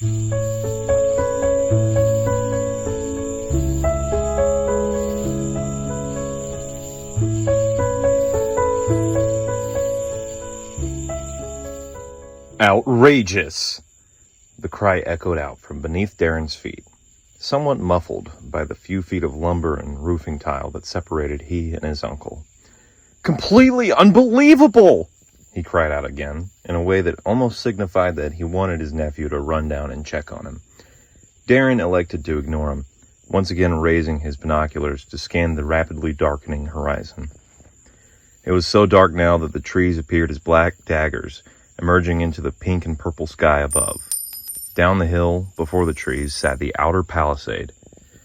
Outrageous! The cry echoed out from beneath Darren's feet, somewhat muffled by the few feet of lumber and roofing tile that separated he and his uncle. Completely unbelievable! He cried out again, in a way that almost signified that he wanted his nephew to run down and check on him. Darren elected to ignore him, once again raising his binoculars to scan the rapidly darkening horizon. It was so dark now that the trees appeared as black daggers, emerging into the pink and purple sky above. Down the hill, before the trees, sat the outer palisade,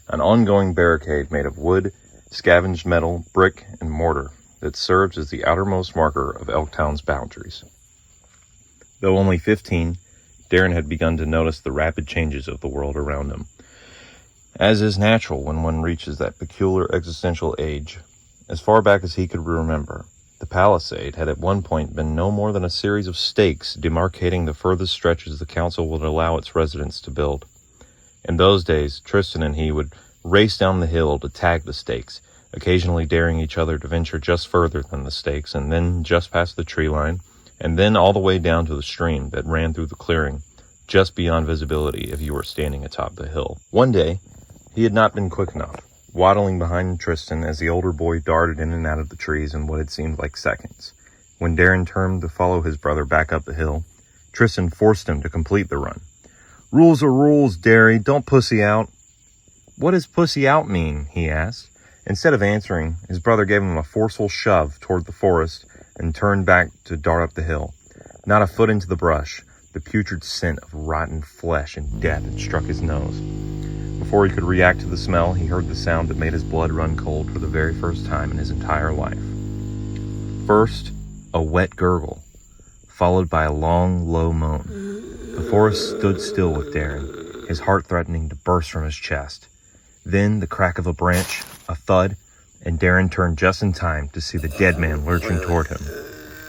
an ongoing barricade made of wood, scavenged metal, brick, and mortar that served as the outermost marker of Elktown's boundaries. Though only 15, Darren had begun to notice the rapid changes of the world around him. As is natural when one reaches that peculiar existential age, as far back as he could remember, the palisade had at one point been no more than a series of stakes demarcating the furthest stretches the council would allow its residents to build. In those days, Tristan and he would race down the hill to tag the stakes, occasionally daring each other to venture just further than the stakes, and then just past the tree line, and then all the way down to the stream that ran through the clearing, just beyond visibility if you were standing atop the hill. One day, he had not been quick enough, waddling behind Tristan as the older boy darted in and out of the trees in what had seemed like seconds. When Darren turned to follow his brother back up the hill, Tristan forced him to complete the run. "Rules are rules, Derry. Don't pussy out." "What does pussy out mean?" he asked. Instead of answering, his brother gave him a forceful shove toward the forest and turned back to dart up the hill. Not a foot into the brush, the putrid scent of rotten flesh and death had struck his nose. Before he could react to the smell, he heard the sound that made his blood run cold for the very first time in his entire life. First, a wet gurgle, followed by a long, low moan. The forest stood still with Darren, his heart threatening to burst from his chest. Then the crack of a branch, a thud, and Darren turned just in time to see the dead man lurching toward him.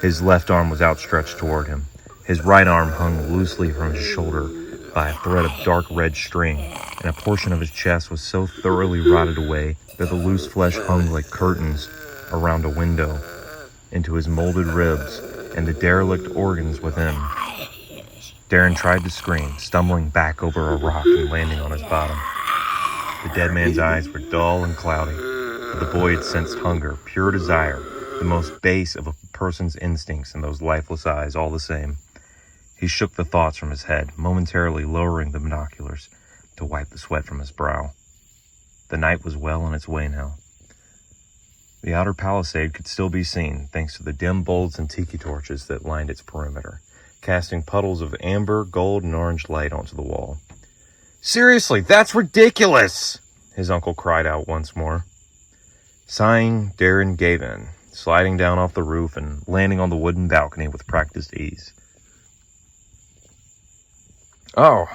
His left arm was outstretched toward him. His right arm hung loosely from his shoulder by a thread of dark red string, and a portion of his chest was so thoroughly rotted away that the loose flesh hung like curtains around a window into his molded ribs and the derelict organs within. Darren tried to scream, stumbling back over a rock and landing on his bottom. The dead man's eyes were dull and cloudy, but the boy had sensed hunger, pure desire, the most base of a person's instincts in those lifeless eyes all the same. He shook the thoughts from his head, momentarily lowering the binoculars to wipe the sweat from his brow. The night was well on its way now. The outer palisade could still be seen, thanks to the dim bulbs and tiki torches that lined its perimeter, casting puddles of amber, gold, and orange light onto the wall. "Seriously, that's ridiculous!" his uncle cried out once more. Sighing, Darren gave in, sliding down off the roof and landing on the wooden balcony with practiced ease. "Oh,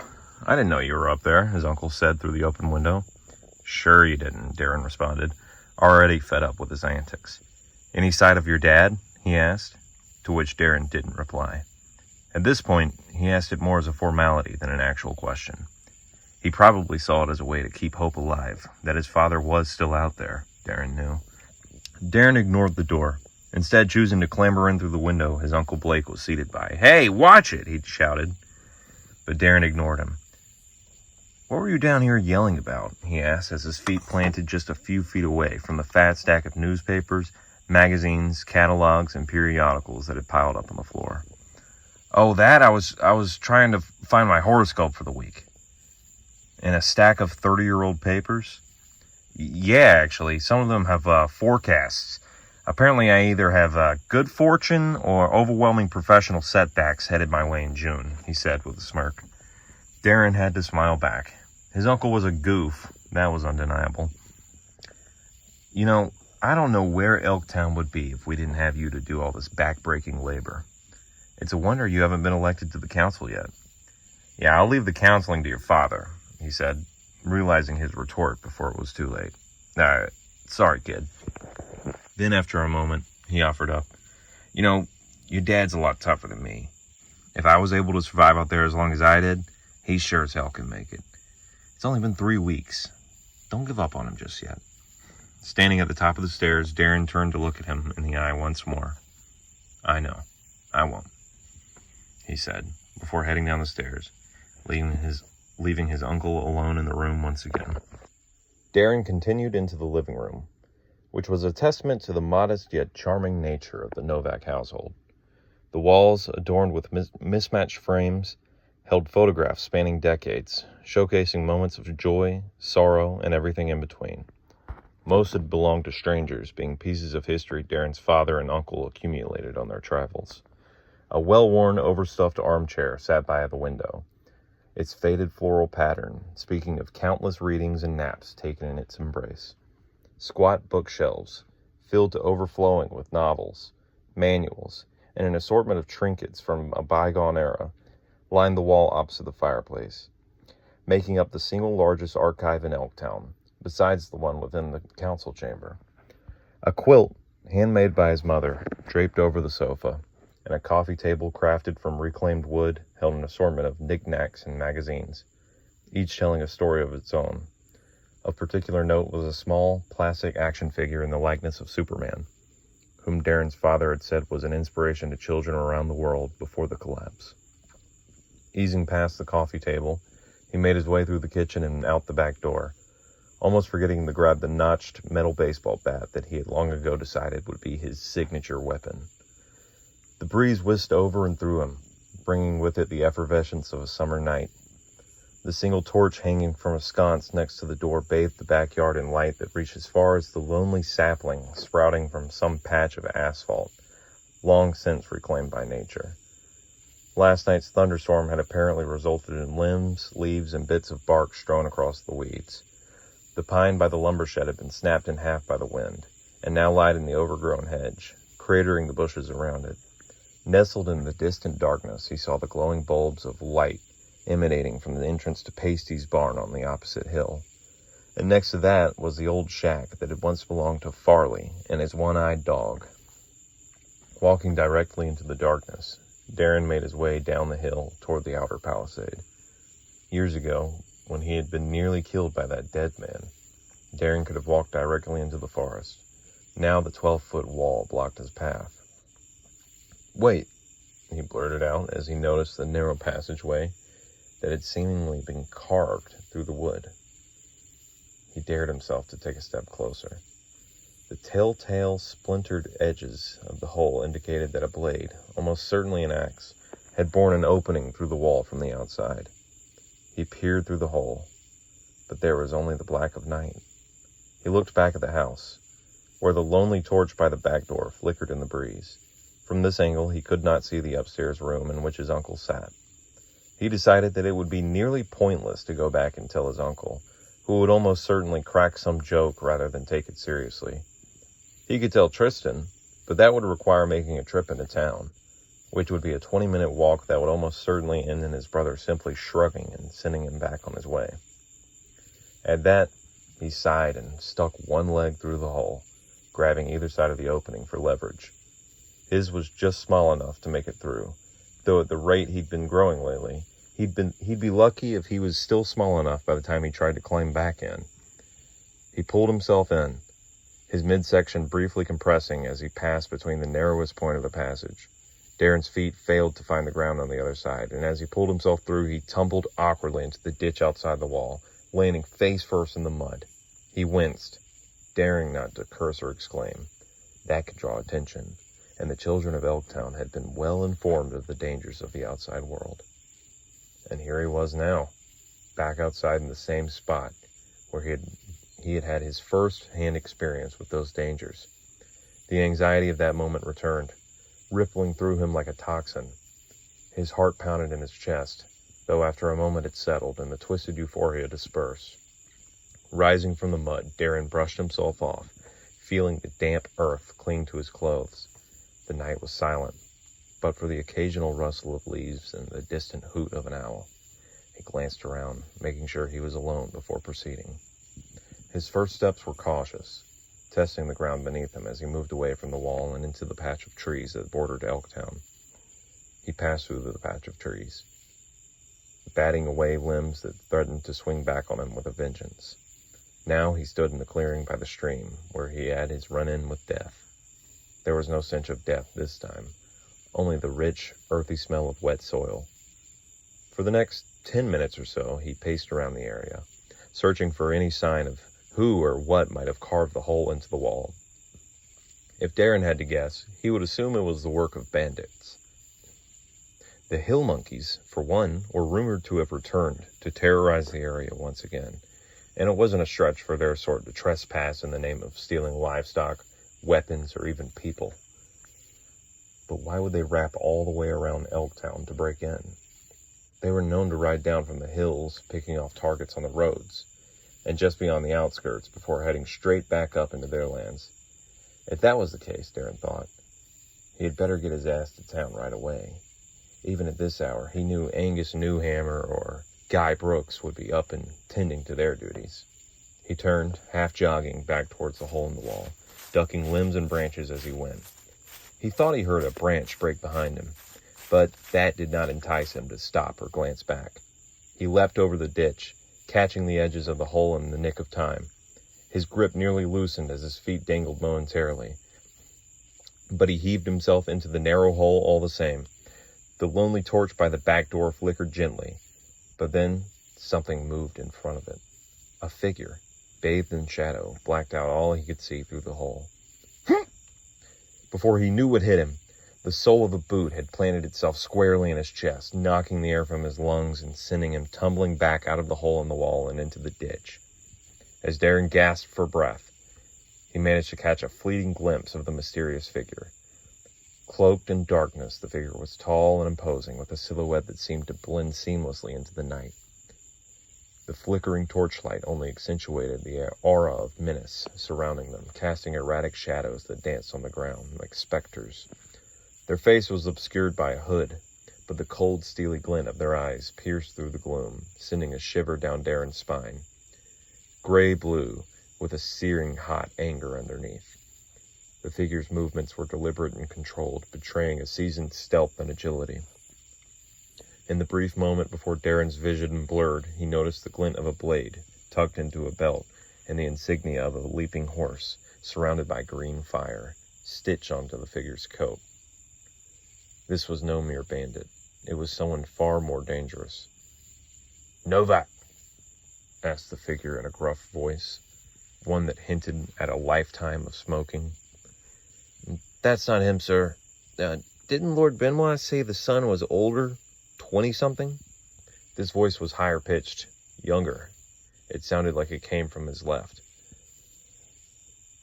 I didn't know you were up there," his uncle said through the open window. "Sure you didn't," Darren responded, already fed up with his antics. "Any sight of your dad?" he asked, to which Darren didn't reply. At this point, he asked it more as a formality than an actual question. He probably saw it as a way to keep hope alive, that his father was still out there, Darren knew. Darren ignored the door, instead choosing to clamber in through the window his Uncle Blake was seated by. "Hey, watch it!" he shouted. But Darren ignored him. "What were you down here yelling about?" he asked as his feet planted just a few feet away from the fat stack of newspapers, magazines, catalogs, and periodicals that had piled up on the floor. "Oh, that? I was trying to find my horoscope for the week." "In a stack of 30-year-old papers?" "Yeah, actually. Some of them have forecasts. Apparently I either have good fortune or overwhelming professional setbacks headed my way in June," he said with a smirk. Darren had to smile back. His uncle was a goof. That was undeniable. "You know, I don't know where Elktown would be if we didn't have you to do all this back-breaking labor. It's a wonder you haven't been elected to the council yet." "Yeah, I'll leave the counseling to your father," he said, realizing his retort before it was too late. Sorry, kid." Then after a moment, he offered up, "You know, your dad's a lot tougher than me. If I was able to survive out there as long as I did, He sure as hell can make it. It's only been 3 weeks. Don't give up on him just yet. Standing at the top of the stairs, Darren turned to look at him in the eye once more. I know. I won't, he said, before heading down the stairs, leaving his uncle alone in the room once again. Darren continued into the living room, which was a testament to the modest yet charming nature of the Novak household. The walls, adorned with mismatched frames, held photographs spanning decades, showcasing moments of joy, sorrow, and everything in between. Most had belonged to strangers, being pieces of history Darren's father and uncle accumulated on their travels. A well-worn, overstuffed armchair sat by the window, its faded floral pattern speaking of countless readings and naps taken in its embrace. Squat bookshelves, filled to overflowing with novels, manuals, and an assortment of trinkets from a bygone era, lined the wall opposite the fireplace, making up the single largest archive in Elktown, besides the one within the council chamber. A quilt, handmade by his mother, draped over the sofa, and a coffee table crafted from reclaimed wood held an assortment of knickknacks and magazines, each telling a story of its own. Of particular note was a small, plastic action figure in the likeness of Superman, whom Darren's father had said was an inspiration to children around the world before the collapse. Easing past the coffee table, he made his way through the kitchen and out the back door, almost forgetting to grab the notched metal baseball bat that he had long ago decided would be his signature weapon. The breeze whisked over and through him, bringing with it the effervescence of a summer night. The single torch hanging from a sconce next to the door bathed the backyard in light that reached as far as the lonely sapling sprouting from some patch of asphalt, long since reclaimed by nature. Last night's thunderstorm had apparently resulted in limbs, leaves, and bits of bark strewn across the weeds. The pine by the lumber shed had been snapped in half by the wind, and now lied in the overgrown hedge, cratering the bushes around it. Nestled in the distant darkness, he saw the glowing bulbs of light emanating from the entrance to Pasty's barn on the opposite hill. And next to that was the old shack that had once belonged to Farley and his one-eyed dog. Walking directly into the darkness, Darren made his way down the hill toward the outer palisade. Years ago, when he had been nearly killed by that dead man, Darren could have walked directly into the forest. Now the 12-foot wall blocked his path. "Wait," he blurted out as he noticed the narrow passageway that had seemingly been carved through the wood. He dared himself to take a step closer. The telltale splintered edges of the hole indicated that a blade, almost certainly an axe, had bored an opening through the wall from the outside. He peered through the hole, but there was only the black of night. He looked back at the house, where the lonely torch by the back door flickered in the breeze. From this angle, he could not see the upstairs room in which his uncle sat. He decided that it would be nearly pointless to go back and tell his uncle, who would almost certainly crack some joke rather than take it seriously. He could tell Tristan, but that would require making a trip into town, which would be a 20-minute walk that would almost certainly end in his brother simply shrugging and sending him back on his way. At that, he sighed and stuck one leg through the hole, grabbing either side of the opening for leverage. His was just small enough to make it through, though at the rate he'd been growing lately, he'd be lucky if he was still small enough by the time he tried to climb back in. He pulled himself in, his midsection briefly compressing as he passed between the narrowest point of the passage. Darren's feet failed to find the ground on the other side, and as he pulled himself through, he tumbled awkwardly into the ditch outside the wall, landing face first in the mud. He winced, daring not to curse or exclaim. That could draw attention, and the children of Elktown had been well informed of the dangers of the outside world. And here he was now, back outside in the same spot where he had had his first-hand experience with those dangers. The anxiety of that moment returned, rippling through him like a toxin. His heart pounded in his chest, though after a moment it settled and the twisted euphoria dispersed. Rising from the mud, Darren brushed himself off, feeling the damp earth cling to his clothes. The night was silent, but for the occasional rustle of leaves and the distant hoot of an owl. He glanced around, making sure he was alone before proceeding. His first steps were cautious, testing the ground beneath him as he moved away from the wall and into the patch of trees that bordered Elktown. He passed through the patch of trees. batting away limbs that threatened to swing back on him with a vengeance. Now he stood in the clearing by the stream, where he had his run-in with death. There was no stench of death this time, only the rich, earthy smell of wet soil. For the next 10 minutes or so, he paced around the area, searching for any sign of who or what might have carved the hole into the wall. If Darren had to guess, he would assume it was the work of bandits. The hill monkeys, for one, were rumored to have returned to terrorize the area once again, and it wasn't a stretch for their sort to trespass in the name of stealing livestock, weapons, or even people. But why would they wrap all the way around Elktown to break in? They were known to ride down from the hills, picking off targets on the roads, and just beyond the outskirts before heading straight back up into their lands. If that was the case, Darren thought, he had better get his ass to town right away. Even at this hour, he knew Angus Newhammer or Guy Brooks would be up and tending to their duties. He turned, half jogging, back towards the hole in the wall, ducking limbs and branches as he went. He thought he heard a branch break behind him, but that did not entice him to stop or glance back. He leapt over the ditch, catching the edges of the hole in the nick of time. His grip nearly loosened as his feet dangled momentarily, but he heaved himself into the narrow hole all the same. The lonely torch by the back door flickered gently, but then something moved in front of it. A figure, bathed in shadow, blacked out all he could see through the hole. Before he knew what hit him, the sole of a boot had planted itself squarely in his chest, knocking the air from his lungs and sending him tumbling back out of the hole in the wall and into the ditch. As Darren gasped for breath, he managed to catch a fleeting glimpse of the mysterious figure. Cloaked in darkness, the figure was tall and imposing, with a silhouette that seemed to blend seamlessly into the night. The flickering torchlight only accentuated the aura of menace surrounding them, casting erratic shadows that danced on the ground like specters. Their face was obscured by a hood, but the cold, steely glint of their eyes pierced through the gloom, sending a shiver down Darren's spine. Gray-blue, with a searing hot anger underneath. The figure's movements were deliberate and controlled, betraying a seasoned stealth and agility. In the brief moment before Darren's vision blurred, he noticed the glint of a blade, tucked into a belt, and the insignia of a leaping horse, surrounded by green fire, stitched onto the figure's coat. This was no mere bandit. It was someone far more dangerous. "Novak?" asked the figure in a gruff voice, one that hinted at a lifetime of smoking. "That's not him, sir. Didn't Lord Benoit say the son was older? 20-something? This voice was higher-pitched, younger. It sounded like it came from his left.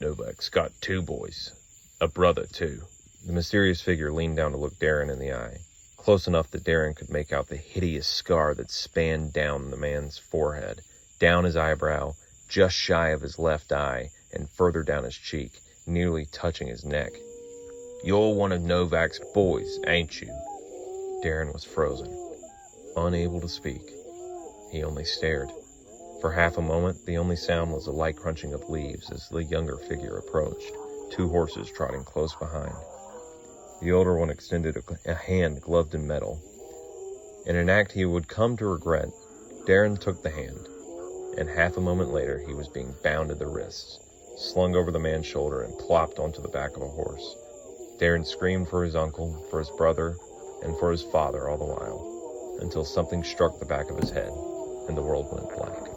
"Novak's got 2 boys. A brother, too." The mysterious figure leaned down to look Darren in the eye, close enough that Darren could make out the hideous scar that spanned down the man's forehead, down his eyebrow, just shy of his left eye, and further down his cheek, nearly touching his neck. "You're one of Novak's boys, ain't you?" Darren was frozen, unable to speak. He only stared. For half a moment, the only sound was the light crunching of leaves as the younger figure approached, 2 horses trotting close behind. The older one extended a hand gloved in metal. In an act he would come to regret, Darren took the hand, and half a moment later he was being bound at the wrists, slung over the man's shoulder, and plopped onto the back of a horse. Darren screamed for his uncle, for his brother, and for his father all the while, until something struck the back of his head, and the world went black.